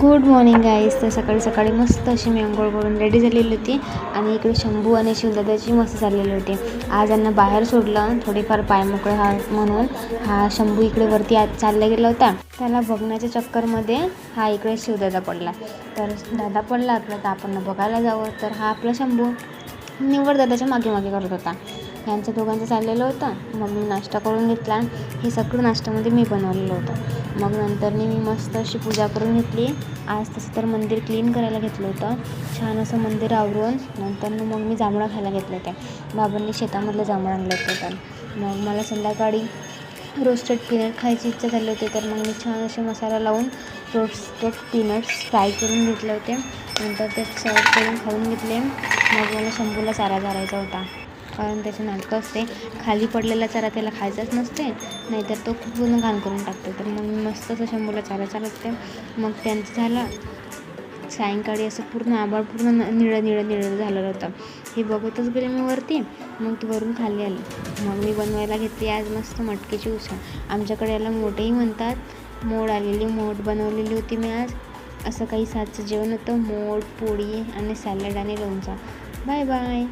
Good morning guys. तर सकाळी सकाळी मस्त अशी मी अंघोळ करून रेडी झालेली होती आणि इकडे शंभू आणि शिवदादाची मस्त चाललेली होती. आज यांना बाहेर सोडलं थोडीफार पाय मोकळे म्हणून. हा शंभू इकडे वरती आज चालला गेला होता. त्याला बघण्याच्या चक्करमध्ये हा इकडे शिवदादा पडला. तर दादा पडला तर आपण बघायला जावं. तर हा आपला शंभू निव्वळ दादाच्या मागे मागे करत होता. यांचं दोघांचं चाललेलं होतं. मग मी नाश्ता करून घेतला. हे सगळं नाश्त्यामध्ये मी बनवलेलं होतं. मग नंतर मी मस्त अशी पूजा करून घेतली. आज तसं तर मंदिर क्लीन करायला घेतलं होतं. छान असं मंदिर आवरून नंतर मग मी जांभळं खायला घेतले होते. बाबांनी शेतामधलं जांभळं आणलं होतं. तर मग मला संध्याकाळी रोस्टेड पीनट खायची इच्छा झाली होती. तर मग मी छान असे मसाला लावून रोस्टेड पीनट्स फ्राय करून घेतले होते. नंतर ते सर्व करून खाऊन घेतले. मग मला शंभूला चारा चारायचा होता, कारण त्याचं नाटकं असते. खाली पडलेला चारा त्याला खायचाच नसते, नाहीतर तो पूर्ण घाण करून टाकतो. तर मग मी मस्त असं शंभूला चारा चारते. मग त्यांचं झालं. सायंकाळी असं पूर्ण आभाळ पूर्ण निळं झालेलं होतं. हे बघतच गेले मी वरती. मग ती वरून खाली आली. मग मी बनवायला घेतली आज मस्त मटकीची उसळ. आमच्याकडे याला मोठेही म्हणतात. मोड आलेली मोड बनवलेली होती मी आज. असं काही साजचं जेवण होतं. मोड, पोळी आणि सॅलड आणि लोणचा. Bye bye.